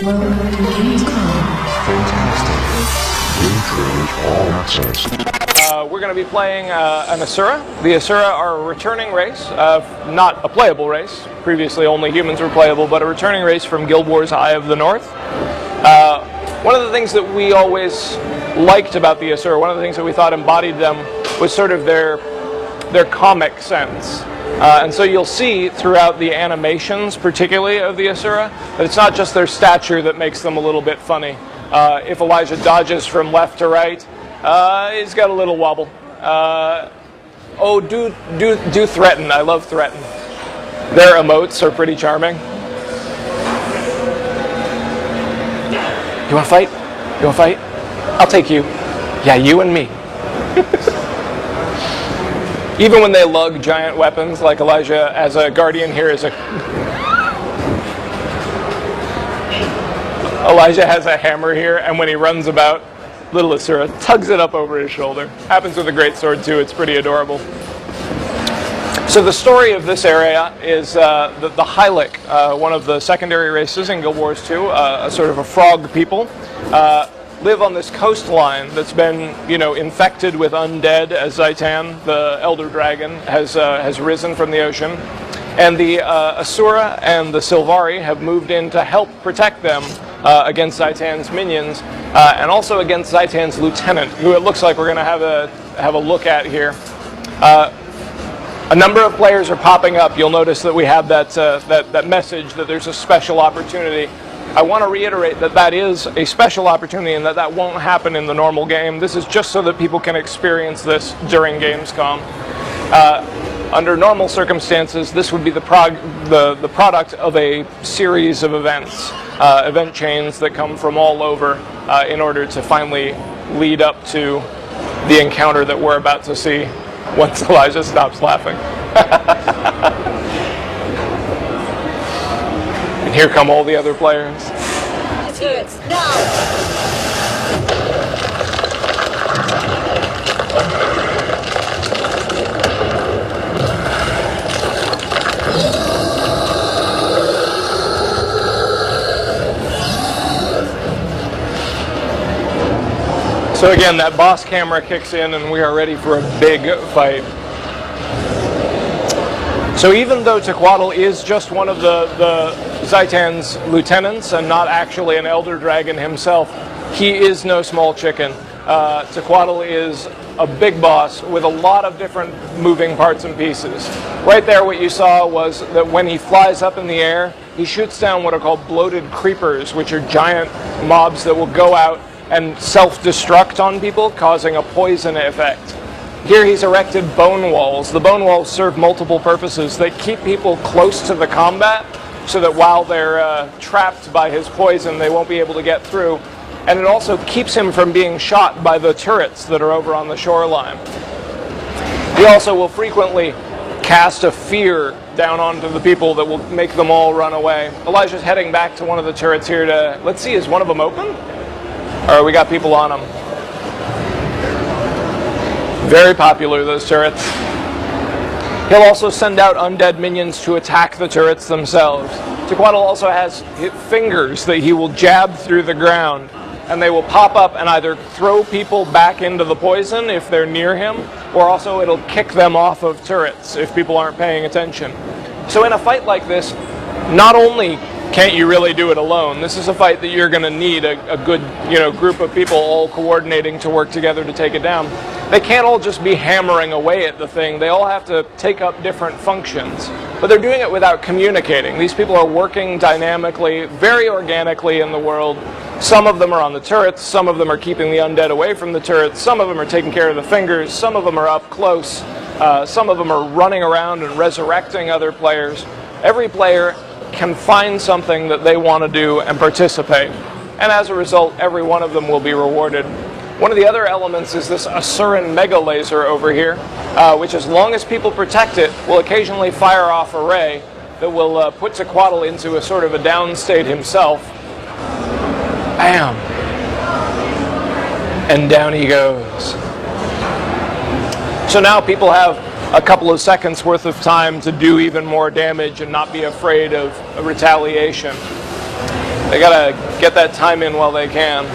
Welcome to Gamescom. Fantastic. Intros all access. We're going to be playing an Azzurra. The Azzurra are a returning race, not a playable race. Previously only humans were playable, but a returning race from Guild Wars Eye of the North. One of the things that we always liked about the Azzurra, one of the things that we thought embodied them, was sort of their comic sense. And so you'll see throughout the animations, particularly of the Azzurra, that it's not just their stature that makes them a little bit funny. If Elijah dodges from left to right, he's got a little wobble. Do threaten. I love threaten. Their emotes are pretty charming. You want to fight? You want to fight? I'll take you. Yeah, you and me. Even when they lug giant weapons, like Elijah as a guardian here is Elijah has a hammer here, and when he runs about, little Azzurra tugs it up over his shoulder. Happens with a great sword too, it's pretty adorable. So the story of this area is the Hylic, one of the secondary races in Guild Wars 2, a sort of a frog people, live on this coastline that's been, infected with undead as Zaitan, the elder dragon, has risen from the ocean. And the Azzurra and the Sylvari have moved in to help protect them against Zaitan's minions, and also against Zaitan's lieutenant, who it looks like we're going to have a look at here. A number of players are popping up. You'll notice that we have that message that there's a special opportunity. I want to reiterate that that is a special opportunity and that won't happen in the normal game. This is just so that people can experience this during Gamescom. Under normal circumstances, this would be the product of a series of events, event chains that come from all over in order to finally lead up to the encounter that we're about to see once Elijah stops laughing. And here come all the other players. It's now. So again, that boss camera kicks in and we are ready for a big fight. So even though Tequatl is just one of the Zaitan's lieutenants and not actually an elder dragon himself, he is no small chicken. Tequatl is a big boss with a lot of different moving parts and pieces. Right there what you saw was that when he flies up in the air, he shoots down what are called bloated creepers, which are giant mobs that will go out and self-destruct on people, causing a poison effect. Here he's erected bone walls. The bone walls serve multiple purposes. They keep people close to the combat so that while they're trapped by his poison, they won't be able to get through. And it also keeps him from being shot by the turrets that are over on the shoreline. He also will frequently cast a fear down onto the people that will make them all run away. Elijah's heading back to one of the turrets here to, let's see, is one of them open? Or we got people on them. Very popular, those turrets. He'll also send out undead minions to attack the turrets themselves. Tequatl also has fingers that he will jab through the ground, and they will pop up and either throw people back into the poison if they're near him, or also it'll kick them off of turrets if people aren't paying attention. So in a fight like this, not only can't you really do it alone, this is a fight that you're going to need a good group of people all coordinating to work together to take it down. They can't all just be hammering away at the thing. They all have to take up different functions. But they're doing it without communicating. These people are working dynamically, very organically in the world. Some of them are on the turrets. Some of them are keeping the undead away from the turrets. Some of them are taking care of the fingers. Some of them are up close. Some of them are running around and resurrecting other players. Every player can find something that they want to do and participate. And as a result, every one of them will be rewarded. One of the other elements is this Azuran mega laser over here, which as long as people protect it, will occasionally fire off a ray that will put Tequatl into a sort of a down state himself. Bam! And down he goes. So now people have a couple of seconds worth of time to do even more damage and not be afraid of retaliation. They gotta get that time in while they can.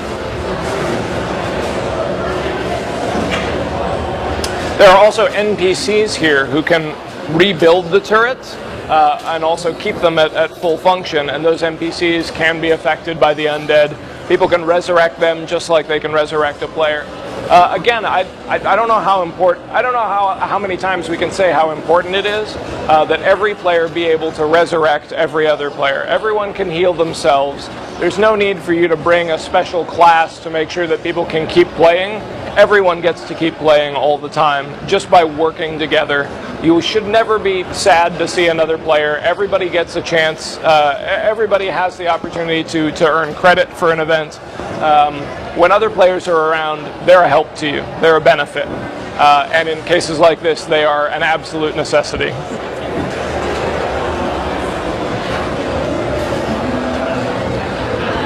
There are also NPCs here who can rebuild the turrets and also keep them at full function, and those NPCs can be affected by the undead. People can resurrect them just like they can resurrect a player. Again, I don't know how important, I don't know how many times we can say how important it is that every player be able to resurrect every other player. Everyone can heal themselves. There's no need for you to bring a special class to make sure that people can keep playing. Everyone gets to keep playing all the time just by working together. You should never be sad to see another player. Everybody gets a chance. Everybody has the opportunity to earn credit for an event. When other players are around, they're a help to you. They're a benefit. And in cases like this, they are an absolute necessity.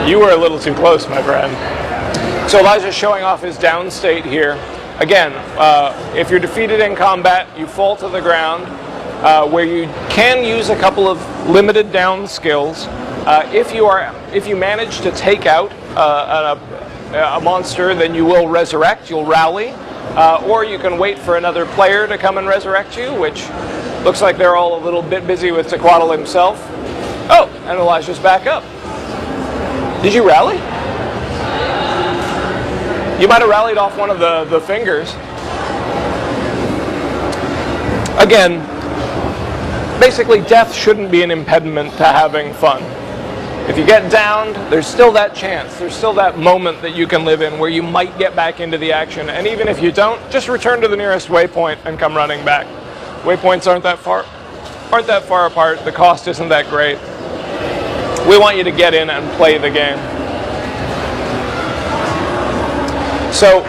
You were a little too close, my friend. So Elijah's showing off his down state here. Again, if you're defeated in combat, you fall to the ground, where you can use a couple of limited down skills. If you manage to take out a monster, then you will resurrect, you'll rally, or you can wait for another player to come and resurrect you, which looks like they're all a little bit busy with Tequatl himself. Oh, and Elijah's back up. Did you rally? You might have rallied off one of the fingers. Again, basically death shouldn't be an impediment to having fun. If you get downed, there's still that chance, there's still that moment that you can live in where you might get back into the action, and even if you don't, just return to the nearest waypoint and come running back. Waypoints aren't that far apart, the cost isn't that great. We want you to get in and play the game. So,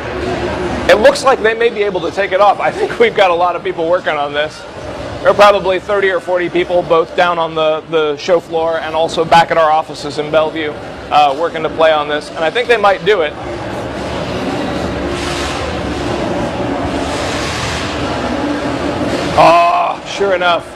it looks like they may be able to take it off. I think we've got a lot of people working on this. There are probably 30 or 40 people both down on the show floor and also back at our offices in Bellevue working to play on this, and I think they might do it. Oh, sure enough.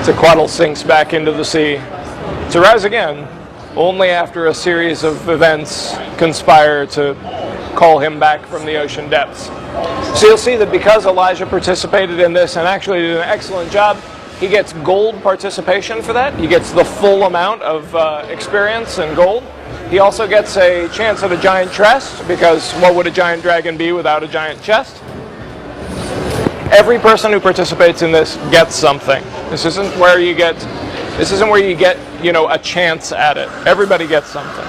Tequatl sinks back into the sea to rise again, only after a series of events conspire to call him back from the ocean depths. So you'll see that because Elijah participated in this and actually did an excellent job, he gets gold participation for that. He gets the full amount of experience and gold. He also gets a chance at a giant chest, because what would a giant dragon be without a giant chest? Every person who participates in this gets something. This isn't where you get, you know, a chance at it. Everybody gets something.